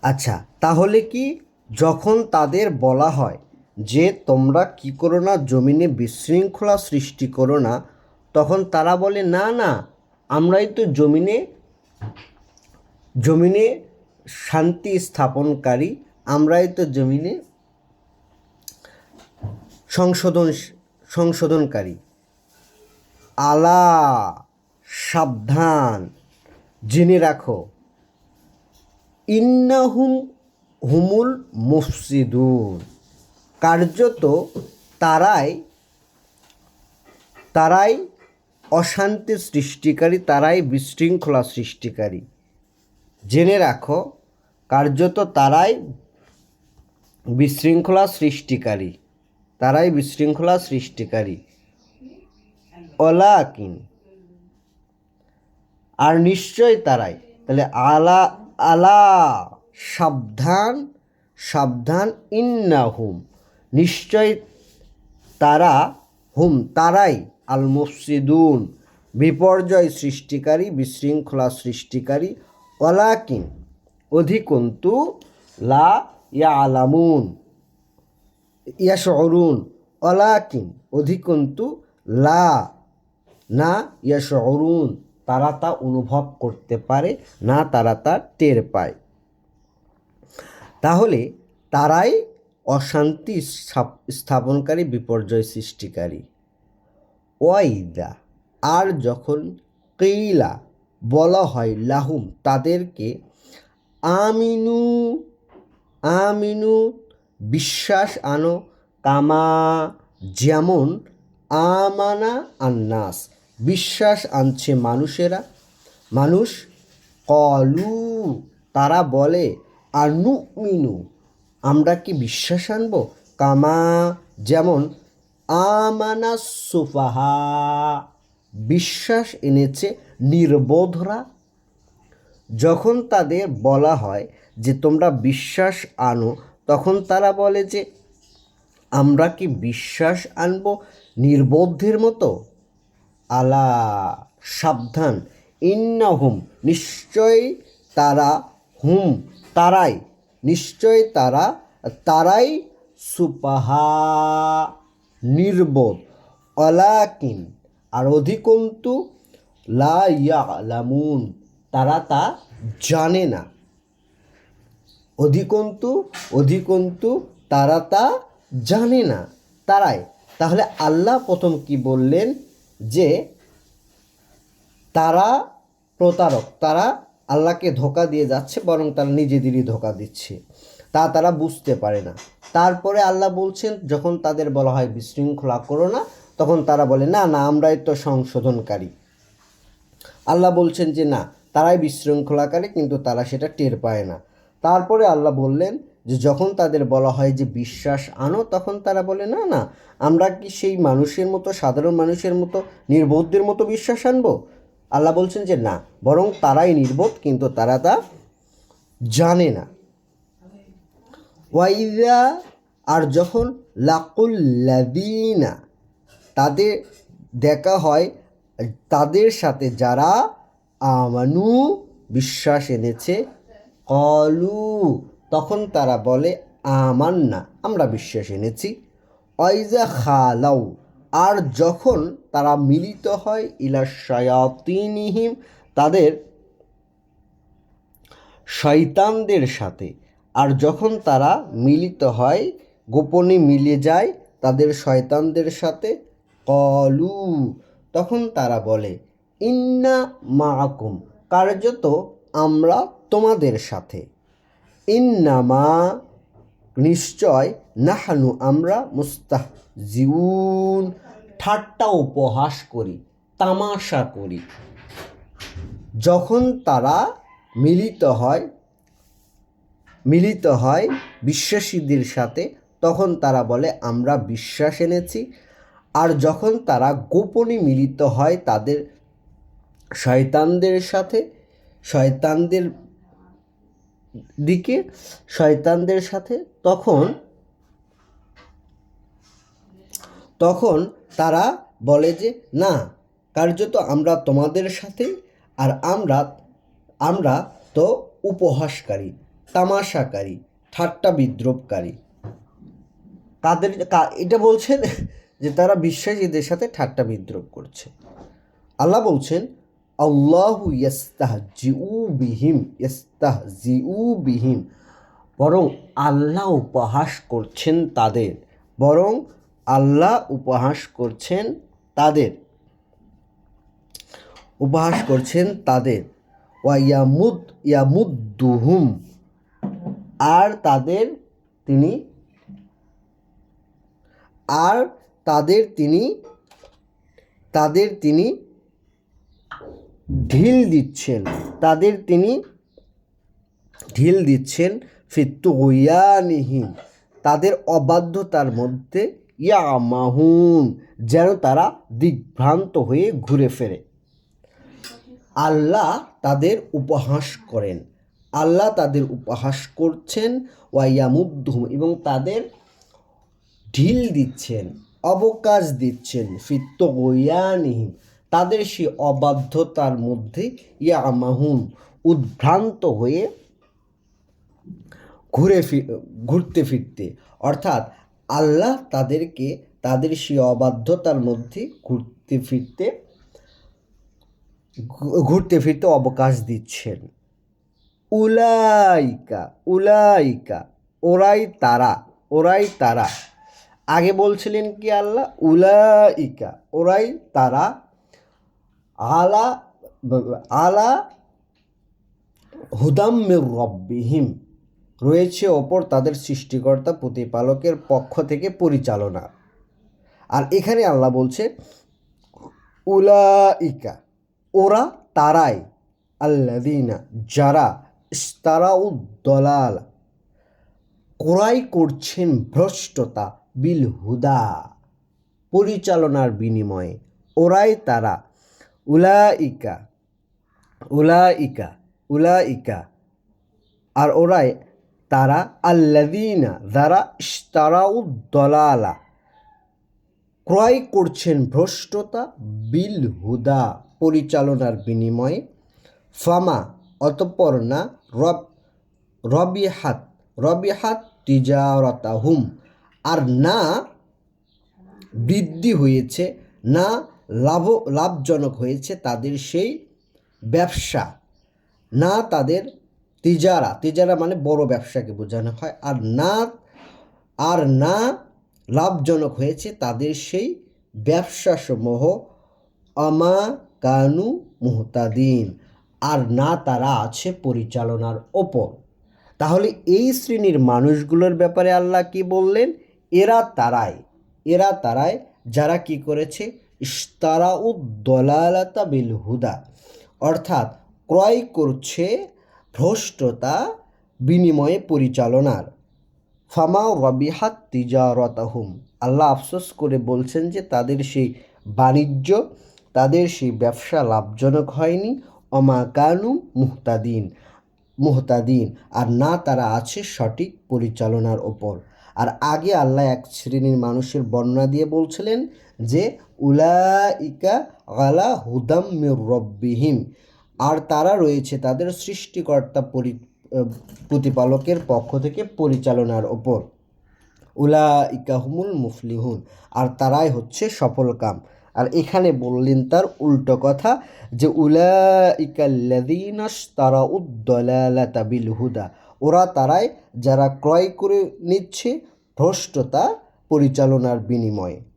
আচ্ছা, তাহলে কি যখন তাদের বলা হয় যে তোমরা কি করো না, জমিনে বিশৃঙ্খলা সৃষ্টি করো না, তখন তারা বলে না না, আমরাই তো জমিনে জমিনে শান্তি স্থাপনকারী, আমরাই তো জমিনে সংশোধন সংশোধনকারী। আলা, সাবধান, জেনে রাখো, ইন্নাহুম হুমুল মুফসিদুন, কার্যত তারাই তারাই অশান্তি সৃষ্টিকারী, তারাই বিশৃঙ্খলা সৃষ্টিকারী। জেনে রাখো, কার্যত তারাই বিশৃঙ্খলা সৃষ্টিকারী, তারাই বিশৃঙ্খলা সৃষ্টিকারী। অলাকিন, আর নিশ্চয় তারাই, তাহলে আলা, আলা, সাবধান, সাবধান, ইন্নাহুম, নিশ্চয় তারা, হুম তারাই, আল মুফসিদুন, বিপর্যয় সৃষ্টিকারী, বিশৃঙ্খলা সৃষ্টিকারী। ওয়ালাকিন, অধিকন্তু, লা ইয়ালামুন, ইয়াশউরুন, ওয়ালাকিন, অধিকন্তু, লা, না, ইয়াশউরুন, তারা তা অনুভব করতে পারে না, তারা তা টের পায়। তাহলে তারাই অশান্তি স্থাপনকারী, বিপর্যয় সৃষ্টিকারী। ওয়াইদা, আর যখন কিলা, বলা হয়, লাহুম, তাদেরকে, আমিনু, আমিনু, বিশ্বাস আনো, কামা, যেমন, আমানা আন্নাস, বিশ্বাস আনছে মানুষেরা, মানুষ, কলু, তারা বলে, আনুমিনু, আমরা কি বিশ্বাস আনবো, কামা, যেমন, আমানা সুফাহা, বিশ্বাস এনেছে নির্বোধরা। যখন তাদের বলা হয় যে তোমরা বিশ্বাস আনো, তখন তারা বলে যে আমরা কি বিশ্বাস আনবো নির্বোধের মতো। আলা, সাবধান, ইন্নাহুম, নিশ্চয় তারা, হুম তারাই, নিশ্চয় তারা, তারাই, সুপাহা, নির্বোধ, অলাকিন, আর অধিকন্তু, লা ইয়ালামুন, তারা তা জানে না। অধিকন্তু, অধিকন্তু, তারা তা জানে না, তারাই। তাহলে আল্লাহ প্রথম কি বললেন, যে তারা প্রতারক, তারা আল্লাহকে ধোঁকা দিয়ে যাচ্ছে, বরং তারা নিজেদেরই ধোঁকা দিচ্ছে, তা তারা বুঝতে পারে না। তারপরে আল্লাহ বলছেন, যখন তাদের বলা হয় বিশৃঙ্খলা করো না, তখন তারা বলে না না, আমরাই তো সংশোধনকারী। আল্লাহ বলছেন যে না, তারাই বিশৃঙ্খলাকারী, কিন্তু তারা সেটা টের পায় না। তারপরে আল্লাহ বললেন যে যখন তাদের বলা হয় যে বিশ্বাস আনো, তখন তারা বলে না না, আমরা কি সেই মানুষের মতো, সাধারণ মানুষের মতো, নির্বোধদের মতো বিশ্বাস আনবো। আল্লাহ বলছেন যে না, বরং তারাই নির্বোধ, কিন্তু তারা তা জানে না। ওয়াইদা, আর যখন, লাকুল্লাদিনা, তাদের দেখা হয় তাদের সাথে যারা, আমানু, বিশ্বাস এনেছে, কলু, তখন তারা বলে, আমান্না, আমরা বিশ্বাস এনেছি। ওয়াইজা খালাউ, আর যখন তারা মিলিত হয়, ইলা শায়াতিনিহিম, তাদের শয়তানদের সাথে, আর যখন তারা মিলিত হয়, গোপনে মিলে যায় তাদের শয়তানদের সাথে, কলু, তখন তারা বলে, ইন্না মাআকুম, কার্যত আমরা তোমাদের সাথে, ইন্নামা, নিশ্চয়, নাহানু, আমরা, মুস্তাহজিউন, ঠাট্টা উপহাস করি, তামাশা করি। যখন তারা মিলিত হয় বিশ্বাসীদের সাথে, তখন তারা বলে আমরা বিশ্বাস এনেছি। আর যখন তারা গোপনে মিলিত হয় তাদের শয়তানদের সাথে, শয়তানদের দিকে, শয়তানদের সাথে, তখন তারা বলে যে না, কার্যত আমরা তোমাদের সাথে, আর আমরা তো উপহাসকারী, তামাশাকারী, ঠাট্টা বিদ্রুপকারী। এটা বলছেন যে তারা বিশ্বাসীদের সাথে ঠাট্টা বিদ্রুপ করছে। আল্লাহ বলছেন আল্লাহু ইয়াস্তাহজিউ বিহিম, বরং আল্লাহ উপহাস করছেন তাদের, বরং আল্লাহ উপহাস করছেন তাদের, উপহাস করছেন তাদের। ইয়ামুদ্দুহুম, আর তাদের তিনি ঢিল দিচ্ছেন, ঢিল দিচ্ছেন ফিতুগুয়ানিহিম, তাদের অবাধ্যতার মধ্যে, ইয়ামাহুন, যেন তারা দিগ্ভ্রান্ত হয়ে ঘুরে ফেরে। আল্লাহ তাদের উপহাস করেন, আল্লাহ তাদের উপহাস করছেন, ওয়াইয়ামুদ্দুহুম, এবং তাদের ঢিল দিচ্ছেন, অবকাশ দিচ্ছেন, ফিতুগুয়ানিহিম, তাদের সেই অবাধ্যতার মধ্যে, ইয়ামাহুন, উদ্ভ্রান্ত হয়ে ঘুরতে ফিরতে। অর্থাৎ আল্লাহ তাদেরকে তাদের সেই অবাধ্যতার মধ্যে ঘুরতে ফিরতে অবকাশ দিচ্ছেন। উলাইকা, ওরাই তারা। আগে বলছিলেন কি আল্লাহ, উলাইকা, ওরাই তারা, আলা হুদাম মির রব্বিহিম, রয়েছে ওপর তাদের সৃষ্টিকর্তা প্রতিপালকের পক্ষ থেকে পরিচালনা। আর এখানে আল্লাহ বলছে উলাইকা, ওরা তারাই, আল্লাযীনা, যারা, ইশতারাউদ-দলালা, ক্রয় করছেন ভ্রষ্টতা, বিল হুদা, পরিচালনার বিনিময়ে। ওরাই তারা, উলাইকা, আর ওরাই তারা, আল্লাযীনা, যারা, ইশতারাউদ-দলালা, ক্রয় করছেন ভ্রষ্টতা, বিল হুদা, পরিচালনার বিনিময়ে। ফামা, অতঃপর না, রবিহাত তিজারাতাহুম, আর না বৃদ্ধি হয়েছে, না লাভজনক হয়েছে তাদের সেই ব্যবসা, না তাদের তিজারা মানে বড় ব্যবসাকে বোঝানো হয়, আর না লাভজনক হয়েছে তাদের সেই ব্যবসাসমূহ, আমা কানু মুহতাদিন, আর না তারা আছে পরিচালনার ওপর। তাহলে এই শ্রেণীর মানুষগুলোর ব্যাপারে আল্লাহ কি বললেন? এরা তারাই যারা কি করেছে, ইশতারাউদ-দলালাতা বিল হুদা, অর্থাৎ ক্রয় করছে ভ্রষ্টতা বিনিময়ে পরিচালনার। ফামা রবিহাত তিজারাতাহুম, আল্লাহ আফসোস করে বলছেন যে তাদের সেই বাণিজ্য, তাদের সেই ব্যবসা লাভজনক হয়নি। অমা কানু মুহতাদিন, আর না তারা আছে সঠিক পরিচালনার ওপর। আর আগে আল্লাহ এক শ্রেণীর মানুষের বর্ণনা দিয়ে বলছিলেন যে উলাইকা আলা হুদাম মির রব্বিহিম, আর তারা রয়েছে তাদের সৃষ্টিকর্তা প্রতিপালকের পক্ষ থেকে পরিচালনার ওপর। উলাইকা হুমুল মুফলিহুন, আর তারাই হচ্ছে সফলকাম। আর এখানে বললেন তার উল্টো কথা, যে উলাইকাল্লাযীনা ইশতারাউদ-দলালাতা বিল হুদা, ওরা তারাই যারা ক্রয় করে নিচ্ছে ভ্রষ্টতা পরিচালনার বিনিময়ে।